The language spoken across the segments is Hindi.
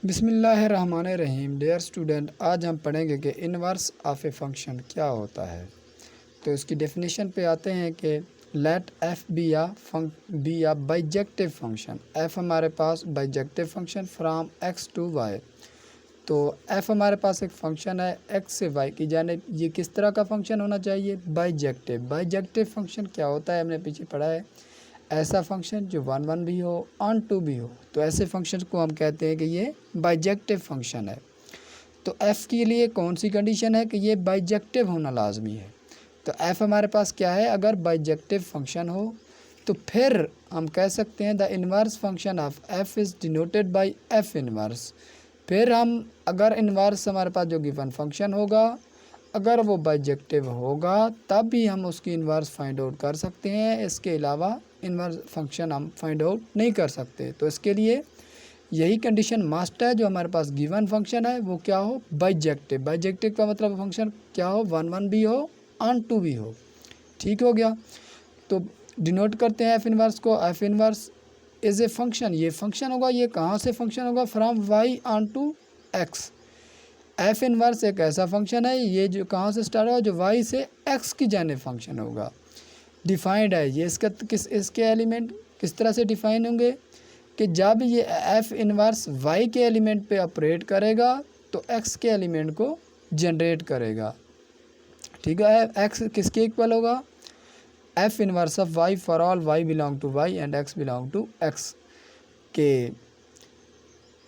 बिस्मिल्लाहिर्रहमानिर्रहीम। डियर स्टूडेंट, आज हम पढ़ेंगे कि इन्वर्स ऑफ ए फंक्शन क्या होता है। तो इसकी डेफिनेशन पे आते हैं कि let F be a bijective function. F हमारे पास bijective function from X to Y. तो एफ हमारे पास एक फंक्शन है एक्स से वाई की जानिब। ये किस तरह का फंक्शन होना चाहिए? बाइजेक्टिव। बाइजेक्टिव फंक्शन क्या होता है हमने पीछे पढ़ा है, ऐसा फंक्शन जो 1 भी हो ऑन 2 भी हो। तो ऐसे फंक्शन को हम कहते हैं कि ये बाइजेक्टिव फंक्शन है। तो एफ़ के लिए कौन सी कंडीशन है कि ये बाइजेक्टिव होना लाजमी है। तो एफ़ हमारे पास क्या है, अगर बाइजेक्टिव फंक्शन हो तो फिर हम कह सकते हैं the inverse function of F is denoted by F inverse. फिर हम अगर इन्वर्स हमारे पास जो गिवन फंक्शन होगा अगर वो बाइजेक्टिव होगा तब भी हम उसकी इन्वर्स फाइंड आउट कर सकते हैं। इसके अलावा इन्वर्स फंक्शन हम फाइंड आउट नहीं कर सकते। तो इसके लिए यही कंडीशन मस्ट है, जो हमारे पास गिवन फंक्शन है वो क्या हो, बाइजेक्टिव। बाइजेक्टिव का मतलब फंक्शन क्या हो, 1 भी हो ऑन 2 भी हो। ठीक हो गया। तो डिनोट करते हैं एफ इन्वर्स को। F inverse is a function, ये फंक्शन होगा, ये कहाँ से फंक्शन होगा, from Y on to X. F inverse एक ऐसा फंक्शन है ये जो कहाँ से स्टार्ट होगा, जो वाई से एक्स की जानिब फंक्शन होगा। डिफाइंड है ये, इसके एलिमेंट किस तरह से डिफाइन होंगे कि जब ये एफ इन्वर्स वाई के एलिमेंट पे ऑपरेट करेगा तो एक्स के एलिमेंट को जनरेट करेगा। ठीक है, एक्स किसके इक्वल होगा, F inverse of Y for all Y belong to Y and X belong to X के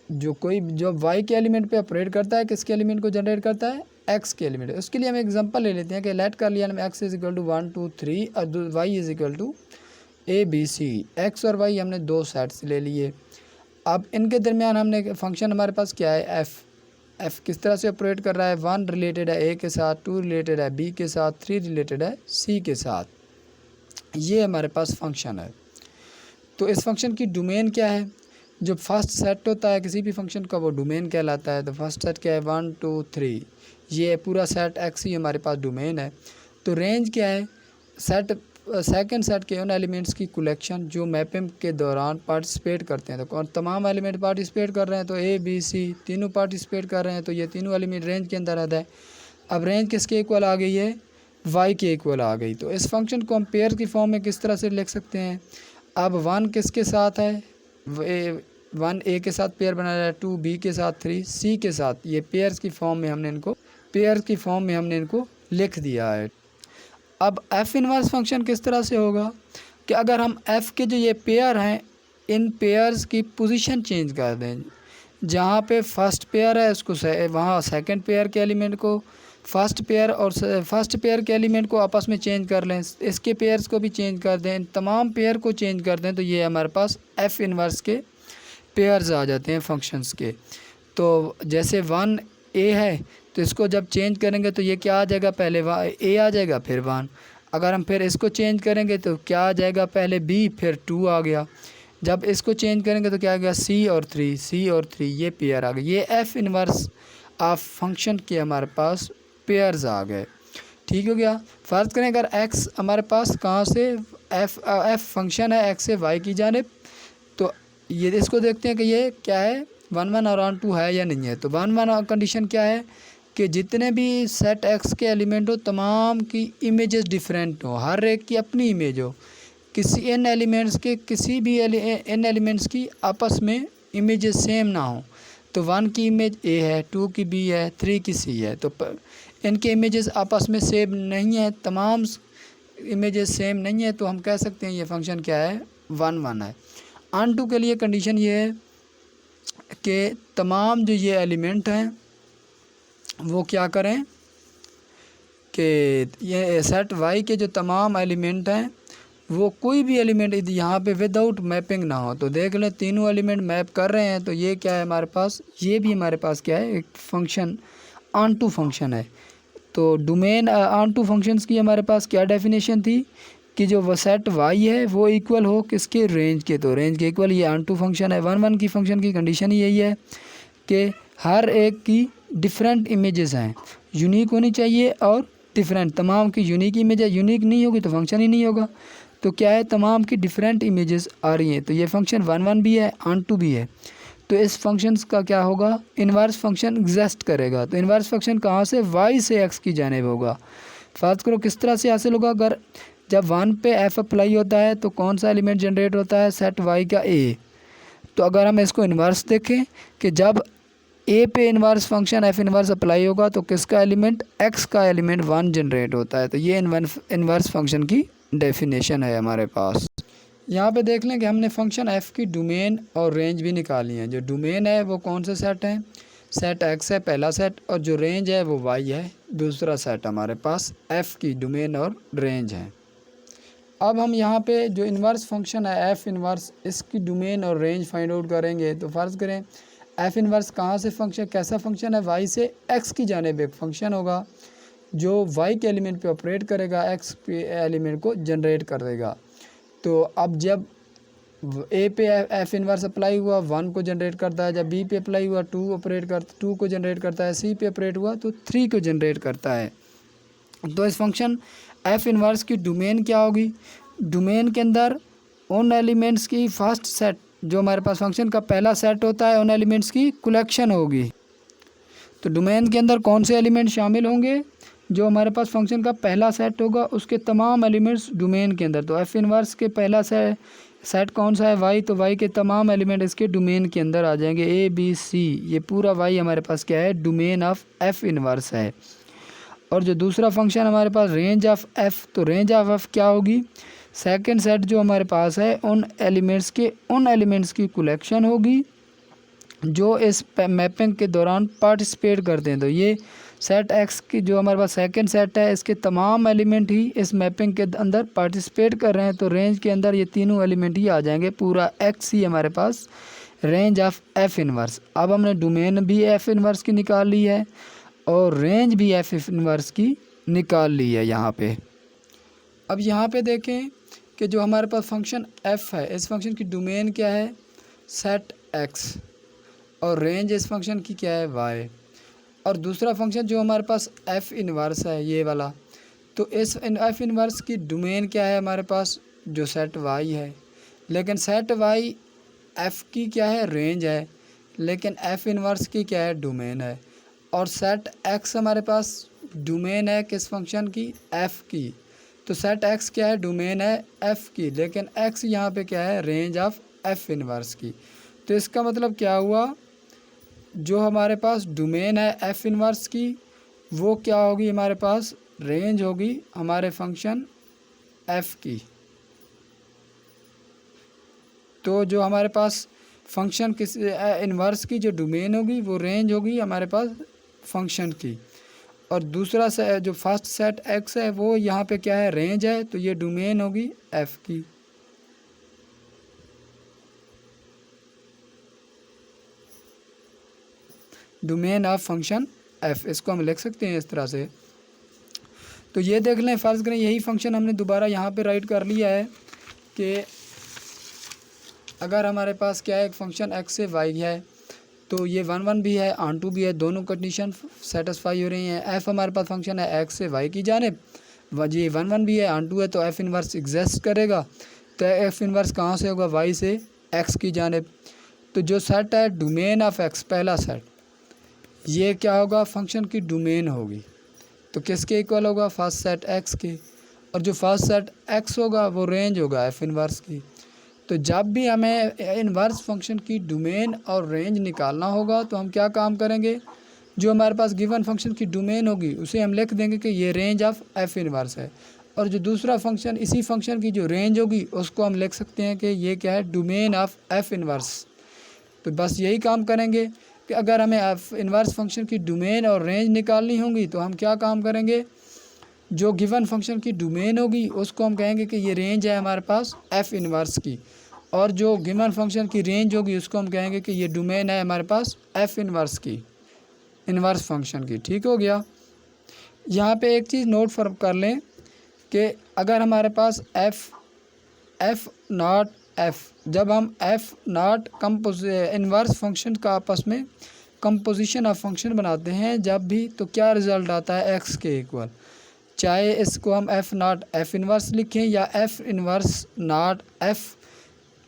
जो वाई के एलिमेंट पे ऑपरेट करता है किसके एलिमेंट को जनरेट करता है, एक्स के एलिमेंट। उसके लिए हम एग्जांपल ले लेते हैं कि लेट कर लिया हमने एक्स इज इक्वल टू 1 2 3 और Y is equal to A B C. X और वाई हमने दो सेट्स ले लिए। अब इनके दरमियान हमने फंक्शन हमारे पास क्या है, एफ़ किस तरह से ऑपरेट कर रहा है, 1 रिलेटेड है ए के साथ, 2 रिलेटेड है बी के साथ, 3 रिलेटेड है सी के साथ। ये हमारे पास फंक्शन है। तो इस फंक्शन की डोमेन क्या है, जो फर्स्ट सेट होता है किसी भी फंक्शन का वो डोमेन कहलाता है। तो फर्स्ट सेट क्या है, 1 2 3, ये पूरा सेट एक्स ही हमारे पास डोमेन है। तो रेंज क्या है, सेकंड सेट के उन एलिमेंट्स की कलेक्शन जो मैपिंग के दौरान पार्टिसिपेट करते हैं। तो तमाम एलिमेंट पार्टिसिपेट कर रहे हैं, तो ए बी सी तीनों पार्टिसिपेट कर रहे हैं, तो ये तीनों एलिमेंट रेंज के अंदर आता है। अब रेंज किसके इक्वल आ गई है, वाई के इक्वल आ गई। तो इस फंक्शन को हम पेयर की फॉर्म में किस तरह से लिख सकते हैं। अब 1 किसके साथ है, 1 ए के साथ पेयर बनाया है, 2 बी के साथ, 3 सी के साथ। ये पेयर्स की फॉर्म में हमने इनको लिख दिया है। अब एफ इन्वर्स फंक्शन किस तरह से होगा कि अगर हम एफ़ के जो ये पेयर हैं इन पेयर्स की पोजीशन चेंज कर दें, जहाँ पे फर्स्ट पेयर है उसको वहाँ सेकंड पेयर के एलिमेंट को, फर्स्ट पेयर के एलिमेंट को आपस में चेंज कर लें, इसके पेयर्स को भी चेंज कर दें, तमाम पेयर को चेंज कर दें, तो ये हमारे पास एफ़ इन्वर्स के पेयर्स आ जाते हैं फंक्शंस के। तो जैसे 1 ए है तो इसको जब चेंज करेंगे तो ये क्या आ जाएगा, पहले ए आ जाएगा फिर 1। अगर हम फिर इसको चेंज करेंगे तो क्या आ जाएगा, पहले बी फिर 2 आ गया। जब इसको चेंज करेंगे तो क्या आ गया, सी और 3, ये पेयर आ गए। ये एफ़ इन्वर्स ऑफ फंक्शन के हमारे पास पेयर्स आ गए। ठीक हो गया। फ़र्ज़ करें अगर एक्स हमारे पास कहाँ से एफ़ फंक्शन है एक्स से वाई की जानिब, तो ये इसको देखते हैं कि ये क्या है, 1 और ऑन 2 है या नहीं है। तो 1 कंडीशन क्या है कि जितने भी सेट एक्स के एलिमेंट हो तमाम की इमेजेस डिफरेंट हो, हर एक की अपनी इमेज हो, किसी इन एलिमेंट्स के किसी भी इन एलिमेंट्स की आपस में इमेजेस सेम ना हो। तो 1 की इमेज ए है, 2 की बी है, 3 की सी है। तो इनके इमेजेस आपस में सेम नहीं है, तमाम इमेजेस सेम नहीं है, तो हम कह सकते हैं ये फंक्शन क्या है, 1 है। ऑन 2 के लिए कंडीशन ये है कि तमाम जो ये एलिमेंट हैं वो क्या करें कि ये सेट वाई के जो तमाम एलिमेंट हैं वो कोई भी एलिमेंट यहाँ पे विदाउट मैपिंग ना हो। तो देख लें तीनों एलिमेंट मैप कर रहे हैं, तो ये क्या है हमारे पास, ये भी हमारे पास क्या है, एक फंक्शन ऑन 2 फंक्शन है। तो डोमेन ऑन 2 फंक्शंस की हमारे पास क्या डेफिनेशन थी कि जो वो सेट वाई है वो इक्वल हो किसके, रेंज के। तो रेंज के इक्वल ये ऑन 2 फंक्शन है। 1 की फंक्शन की कंडीशन ही यही है कि हर एक की डिफरेंट इमेजेस हैं, यूनिक होनी चाहिए और डिफरेंट, तमाम की यूनिक इमेज है, यूनिक नहीं होगी तो फंक्शन ही नहीं होगा। तो क्या है, तमाम की डिफरेंट इमेजेस आ रही हैं, तो ये फंक्शन 1 भी है ऑन 2 भी है। तो इस फंक्शन का क्या होगा, इन्वर्स फंक्शन एग्जिस्ट करेगा। तो इन्वर्स फंक्शन कहाँ से, y से x की जानिब होगा। फर्ज करो किस तरह से हासिल होगा, अगर जब 1 पे f अप्लाई होता है तो कौन सा एलिमेंट जनरेट होता है, सेट y का a। तो अगर हम इसको इन्वर्स देखें कि जब a पे inverse function f inverse apply होगा तो किसका एलिमेंट, x का एलिमेंट 1 जनरेट होता है। तो ये इन्वर्स फंक्शन की डेफिनेशन है हमारे पास। यहाँ पे देख लें कि हमने फंक्शन f की डोमेन और रेंज भी निकाली है। जो डोमेन है वो कौन से सेट है, सेट x है पहला सेट, और जो रेंज है वो y है दूसरा सेट। हमारे पास f की डोमेन और रेंज है। अब हम यहाँ पे जो इन्वर्स फंक्शन है f इन्वर्स, इसकी डोमेन और रेंज फाइंड आउट करेंगे। तो फ़र्ज़ करें f इन्वर्स कहाँ से फंक्शन, कैसा फंक्शन है, y से x की जानिब एक फंक्शन होगा जो y के एलिमेंट पे ऑपरेट करेगा, x के एलिमेंट को जनरेट कर देगा। तो अब जब a पे f इन्वर्स अप्लाई हुआ 1 को जनरेट करता है, जब b पे अप्लाई हुआ 2 को जनरेट करता है, c पे अप्रेट हुआ तो 3 को जनरेट करता है। तो इस फंक्शन f इन्वर्स की डोमेन क्या होगी, डोमेन के अंदर उन एलिमेंट्स की फर्स्ट सेट, जो हमारे पास फंक्शन का पहला सेट होता है, उन एलिमेंट्स की कलेक्शन होगी। तो डोमेन के अंदर कौन से एलिमेंट शामिल होंगे, जो हमारे पास फंक्शन का पहला सेट होगा उसके तमाम एलिमेंट्स डोमेन के अंदर। तो f इन्वर्स के पहला सेट कौन सा है, y। तो y के तमाम एलिमेंट इसके डोमेन के अंदर आ जाएंगे, a b c। ये पूरा y हमारे पास क्या है, डोमेन ऑफ f इन्वर्स है। और जो दूसरा फंक्शन हमारे पास रेंज ऑफ f, तो रेंज ऑफ f क्या होगी, सेकंड सेट जो हमारे पास है उन एलिमेंट्स की कलेक्शन होगी जो इस मैपिंग के दौरान पार्टिसिपेट करते हैं। तो ये सेट x की जो हमारे पास सेकंड सेट है, इसके तमाम एलिमेंट ही इस मैपिंग के अंदर पार्टिसिपेट कर रहे हैं। तो रेंज के अंदर ये तीनों एलिमेंट ही आ जाएंगे, पूरा x ही हमारे पास रेंज ऑफ f इन्वर्स। अब हमने डोमेन भी f इन्वर्स की निकाल ली है और रेंज भी f इन्वर्स की निकाल ली है यहाँ पे। अब यहाँ पे देखें कि जो हमारे पास फंक्शन f है, इस फंक्शन की डोमेन क्या है, सेट x, और रेंज इस फंक्शन की क्या है, y। और दूसरा फंक्शन जो हमारे पास f इन्वर्स है, ये वाला, तो इस f इन्वर्स की डोमेन क्या है हमारे पास, जो सेट y है। लेकिन सेट y f की क्या है, रेंज है, लेकिन f इन्वर्स की क्या है, डोमेन है। और सेट x हमारे पास डोमेन है किस फंक्शन की, f की। तो सेट x क्या है, डोमेन है f की, लेकिन x यहाँ पे क्या है, रेंज ऑफ f इन्वर्स की। तो इसका मतलब क्या हुआ, जो हमारे पास डोमेन है f इन्वर्स की वो क्या होगी, हमारे पास रेंज होगी हमारे फंक्शन f की। तो जो हमारे पास फंक्शन किस इन्वर्स की जो डोमेन होगी वो रेंज होगी हमारे पास फंक्शन की। और दूसरा जो फर्स्ट सेट x है वो यहाँ पे क्या है, रेंज है, तो ये डोमेन होगी f की। डोमेन ऑफ फंक्शन f, इसको हम लिख सकते हैं इस तरह से। तो ये देख लें, फ़र्ज़ करें यही फंक्शन हमने दोबारा यहाँ पे राइट कर लिया है कि अगर हमारे पास क्या है, एक फंक्शन x से y है, तो ये 1 1 भी है, ऑन 2 भी है, दोनों कंडीशन सेटिस्फाई हो रही हैं। f हमारे पास फंक्शन है x से y की जानिब, ये 1 1 भी है, ऑन 2 है, तो f इन्वर्स एग्जिस्ट करेगा। तो f इन्वर्स कहाँ से होगा, y से x की जानिब। तो जो सेट है डोमेन ऑफ x, पहला सेट, ये क्या होगा, फंक्शन की डोमेन होगी। तो किसके इक्वल होगा, फर्स्ट सेट x के। और जो फर्स्ट सेट x होगा वो रेंज होगा f इन्वर्स की। तो जब भी हमें इन्वर्स फंक्शन की डोमेन और रेंज निकालना होगा तो हम क्या काम करेंगे, जो हमारे पास गिवन फंक्शन की डोमेन होगी उसे हम लिख देंगे कि ये रेंज ऑफ f इन्वर्स है। और जो दूसरा फंक्शन, इसी फंक्शन की जो रेंज होगी उसको हम लिख सकते हैं कि ये क्या है, डोमेन ऑफ f इन्वर्स। तो बस यही काम करेंगे कि अगर हमें f इन्वर्स फंक्शन की डोमेन और रेंज निकालनी होगी तो हम क्या काम करेंगे, जो गिवन फंक्शन की डोमेन होगी उसको हम कहेंगे कि ये रेंज है हमारे पास f इन्वर्स की, और जो गिवन फंक्शन की रेंज होगी उसको हम कहेंगे कि ये डोमेन है हमारे पास f इन्वर्स की, इन्वर्स फंक्शन की। ठीक हो गया। यहाँ पे एक चीज़ नोट फॉर कर लें कि अगर हमारे पास f नॉट f, जब हम f नॉट इन्वर्स फंक्शन का आपस में कंपोजिशन ऑफ फंक्शन बनाते हैं जब भी, तो क्या रिज़ल्ट आता है, x के इक्वल। चाहे इसको हम f नॉट f इन्वर्स लिखें या f inverse not f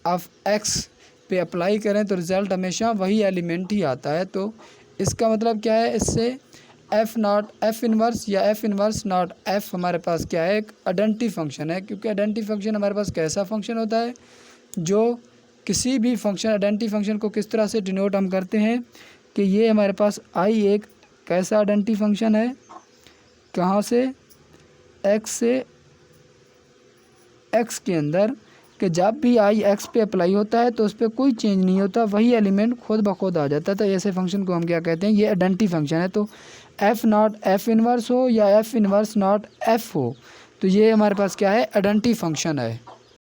of x पे अप्लाई करें तो रिज़ल्ट हमेशा वही एलिमेंट ही आता है। तो इसका मतलब क्या है, इससे एफ़ नॉट एफ़ इन्वर्स या एफ़ इन्वर्स नॉट एफ़ हमारे पास क्या है, एक आइडेंटिटी फंक्शन है। क्योंकि आइडेंटिटी फंक्शन हमारे पास कैसा फंक्शन होता है, जो किसी भी फंक्शन आइडेंटिटी फंक्शन को किस तरह से डिनोट हम करते हैं कि ये हमारे पास आई एक कैसा आइडेंटिटी फंक्शन है, कहाँ से, एक्स से एक्स के अंदर, कि जब भी आई एक्स पे अप्लाई होता है तो उस पर कोई चेंज नहीं होता, वही एलिमेंट खुद ब खुद आ जाता है। तो ऐसे फंक्शन को हम क्या कहते हैं, ये आइडेंटिटी फंक्शन है। तो एफ़ नॉट एफ़ इन्वर्स हो या एफ़ इन्वर्स नॉट एफ़ हो, तो ये हमारे पास क्या है, आइडेंटिटी फंक्शन है।